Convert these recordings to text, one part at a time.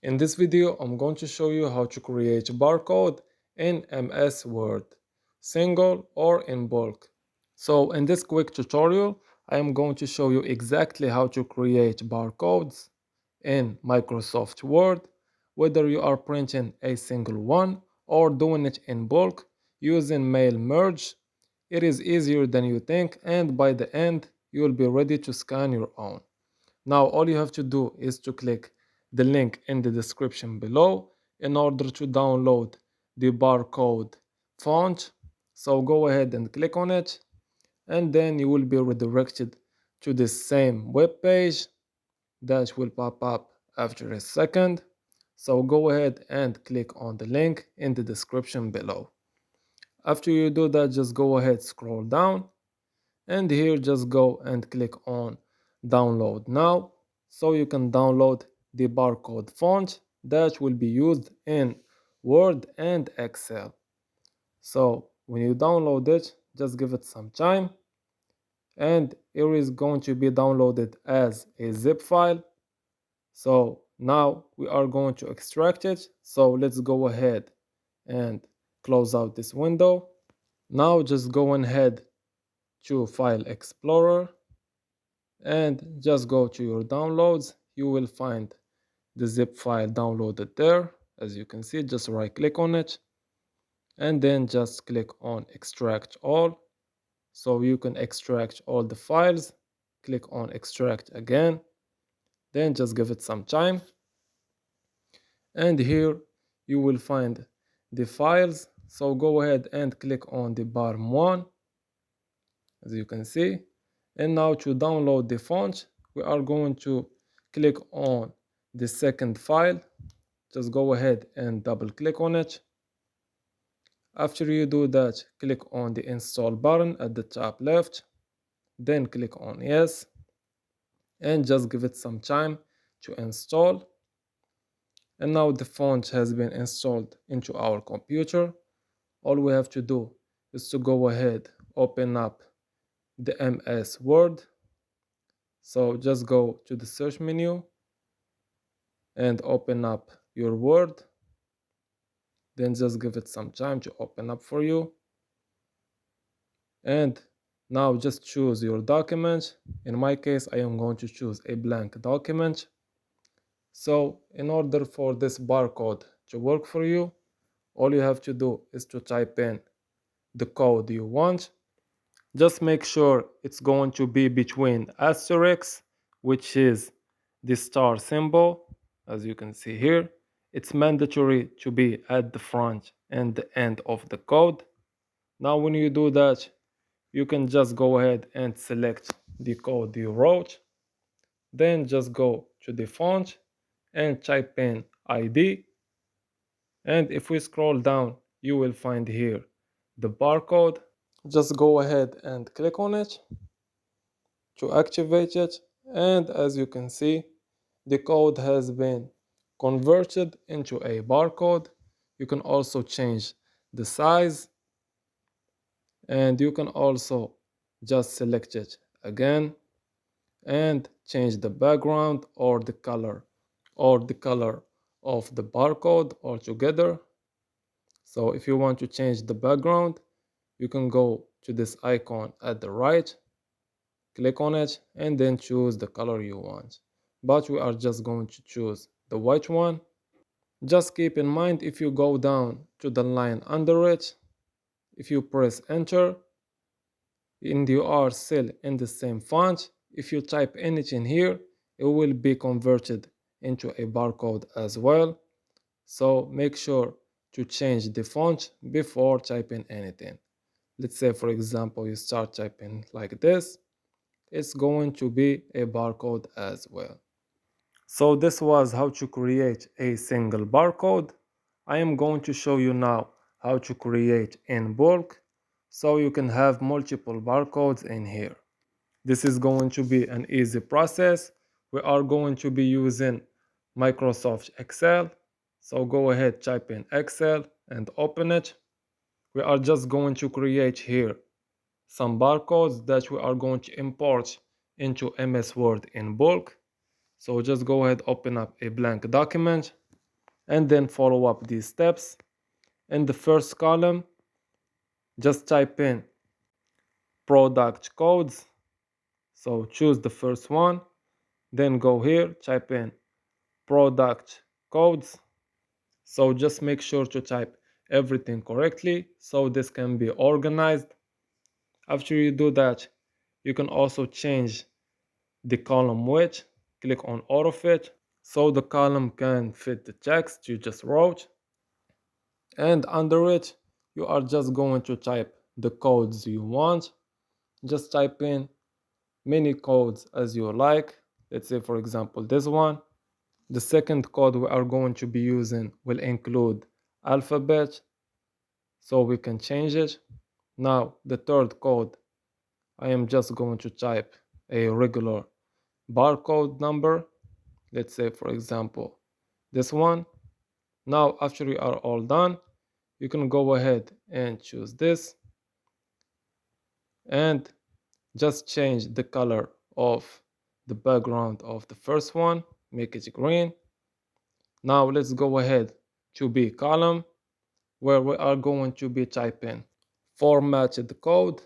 In this video, I'm going to show you how to create barcode in MS Word, single or in bulk. So in this quick tutorial, I am going to show you exactly how to create barcodes in Microsoft Word, whether you are printing a single one or doing it in bulk using mail merge. It is easier than you think, and by the end, you will be ready to scan your own. Now all you have to do is to click the link in the description below in order to download the barcode font. So go ahead and click on it, and then you will be redirected to the same web page that will pop up after a second. So go ahead and click on the link in the description below. After you do that, just go ahead, scroll down, and here just go and click on download now, so you can download the barcode font that will be used in Word and Excel. So when you download it, just give it some time, and it is going to be downloaded as a zip file. So now we are going to extract it. So let's go ahead and close out this window. Now just go ahead to File Explorer and just go to your downloads. You will find the zip file downloaded there. As you can see, just right click on it and then just click on extract all, so you can extract all the files. Click on extract again, then just give it some time, and here you will find the files. So go ahead and click on the bottom one, as you can see. And now to download the font, we are going to click on the second file. Just go ahead and double click on it. After you do that, click on the install button at the top left, then click on yes, and just give it some time to install. And now the font has been installed into our computer. All we have to do is to go ahead, open up the MS Word. So just go to the search menu and open up your Word. Then just give it some time to open up for you. And now just choose your document. In my case, I am going to choose a blank document. So in order for this barcode to work for you, all you have to do is to type in the code you want. Just make sure it's going to be between asterisks, which is the star symbol, as you can see here. It's mandatory to be at the front and the end of the code. Now when you do that, you can just go ahead and select the code you wrote. Then just go to the font and type in ID. And if we scroll down, you will find here the barcode. Just go ahead and click on it to activate it. And as you can see, the code has been converted into a barcode. You can also change the size, and you can also just select it again and change the background or the color of the barcode altogether. So if you want to change the background, you can go to this icon at the right, click on it, and then choose the color you want. But we are just going to choose the white one. Just keep in mind, if you go down to the line under it, if you press enter and you are still in the same font, if you type anything here, it will be converted into a barcode as well. So make sure to change the font before typing anything. Let's say, for example, you start typing like this, it's going to be a barcode as well. So this was how to create a single barcode. I am going to show you now how to create in bulk, so you can have multiple barcodes in here. This is going to be an easy process. We are going to be using Microsoft Excel. So go ahead, type in Excel and open it. We are just going to create here some barcodes that we are going to import into MS Word in bulk. So just go ahead, open up a blank document. and then follow up these steps. In the first column, just type in product codes. So choose the first one, then go here, type in product codes. So just make sure to type everything correctly so this can be organized. After you do that, you can also change the column width. Click on auto fit so the column can fit the text you just wrote. And under it, you are just going to type the codes you want. Just type in many codes as you like. Let's say, for example, this one. The second code we are going to be using will include alphabet, so we can change it. Now, the third code, I am just going to type a regular barcode number. Let's say, for example, this one. Now, after you are all done, you can go ahead and choose this and just change the color of the background of the first one, make it green. Now let's go ahead to B column where we are going to be typing formatted code.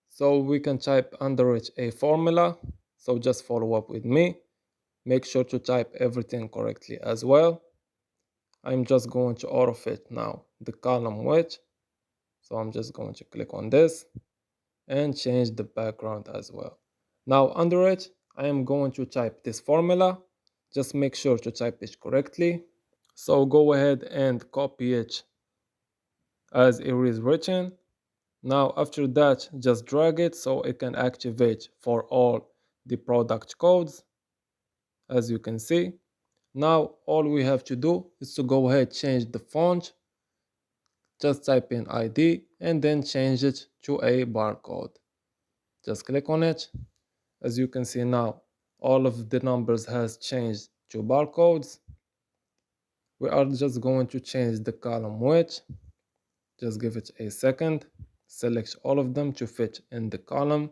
So we can type under it a formula. So just follow up with me. Make sure to type everything correctly as well. I'm just going to auto fit now the column width. So I'm just going to click on this and change the background as well. Now under it, I am going to type this formula. Just make sure to type it correctly. So go ahead and copy it as it is written. Now after that, just drag it so it can activate for all the product codes, as you can see. Now all we have to do is to go ahead, change the font. Just type in ID and then change it to a barcode. Just click on it. As you can see now, all of the numbers has changed to barcodes. We are just going to change the column width. Just give it a second. Select all of them to fit in the column.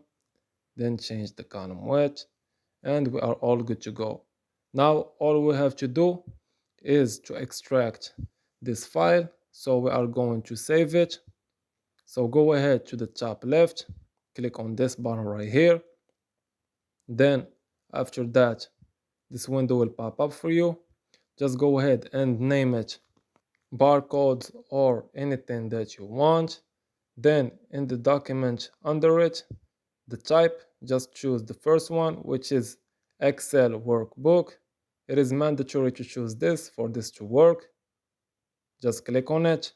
Then change the column width. And we are all good to go. Now all we have to do is to extract this file. So we are going to save it. So go ahead to the top left. Click on this button right here. Then after that, this window will pop up for you. Just go ahead and name it barcodes or anything that you want. Then in the document under it, the type, just choose the first one, which is Excel workbook. It is mandatory to choose this for this to work. Just click on it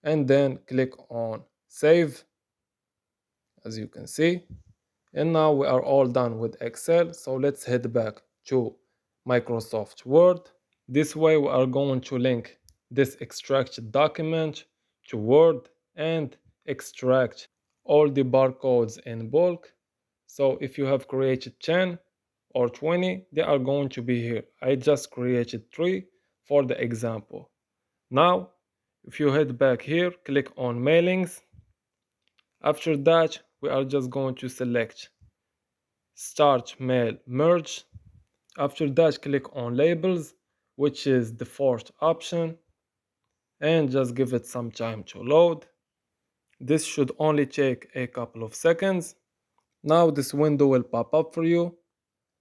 and then click on save, as you can see. And now we are all done with Excel. So let's head back to Microsoft Word. This way we are going to link this extracted document to Word and extract all the barcodes in bulk. So if you have created 10 or 20, they are going to be here. I just created 3 for the example. Now, if you head back here, click on mailings. After that, we are just going to select Start Mail Merge. After that, click on Labels, which is the fourth option, and just give it some time to load. This should only take a couple of seconds. Now this window will pop up for you.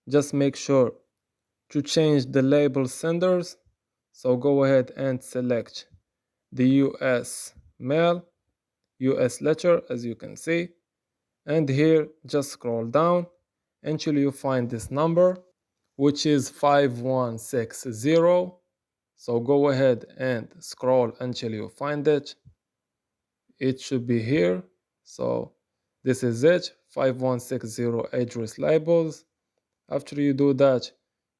Just make sure to change the label senders. So go ahead and select the US mail, US letter, as you can see. And here, just scroll down until you find this number, which is 5160. So go ahead and scroll until you find it. It should be here. So this is it, 5160 address labels. After you do that,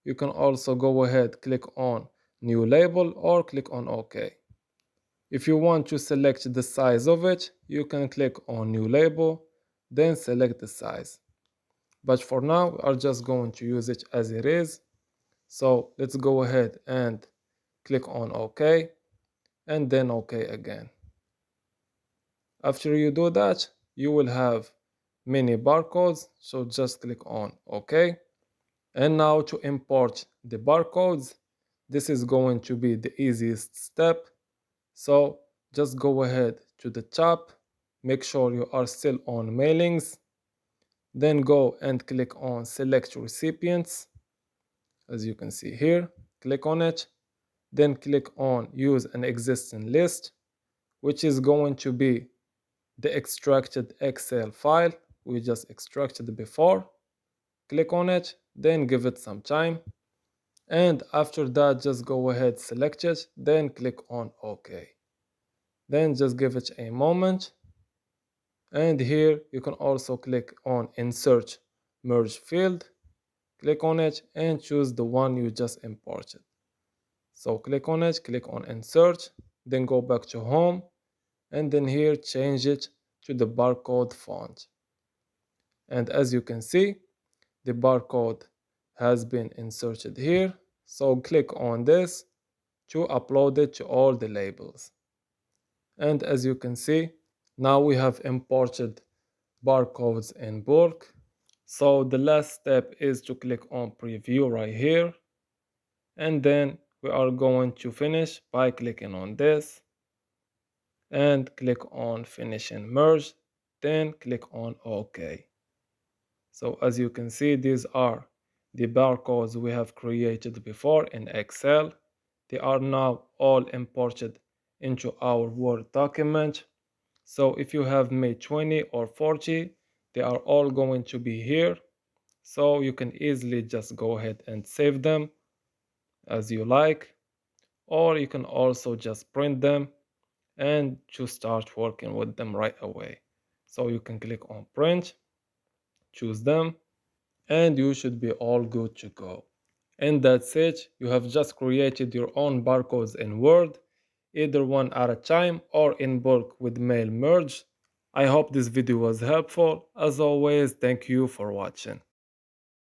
you can also go ahead, click on new label or click on OK. If you want to select the size of it, you can click on new label, then select the size. But for now, we are just going to use it as it is. So let's go ahead and click on OK and then OK again. After you do that, you will have many barcodes. So just click on OK. And now to import the barcodes, this is going to be the easiest step. So just go ahead to the top, make sure you are still on mailings, then go and click on select recipients. As you can see here, click on it, then click on use an existing list, which is going to be the extracted Excel file we just extracted before. Click on it, then give it some time. And after that, just go ahead, select it, then click on OK. Then just give it a moment. And here you can also click on insert merge field. Click on it and choose the one you just imported. So click on it, click on insert, then go back to home, and then here change it to the barcode font. And as you can see, the barcode has been inserted here. So click on this to upload it to all the labels. And as you can see, now we have imported barcodes in bulk. So the last step is to click on preview right here. And then we are going to finish by clicking on this and click on finish and merge, then click on OK. So as you can see, these are the barcodes we have created before in Excel. They are now all imported into our Word document. So if you have made 20 or 40, they are all going to be here. So you can easily just go ahead and save them as you like, or you can also just print them and to start working with them right away. So you can click on print, choose them, and you should be all good to go. And that's it. You have just created your own barcodes in Word, either one at a time or in bulk with mail merge. I hope this video was helpful. As always, thank you for watching.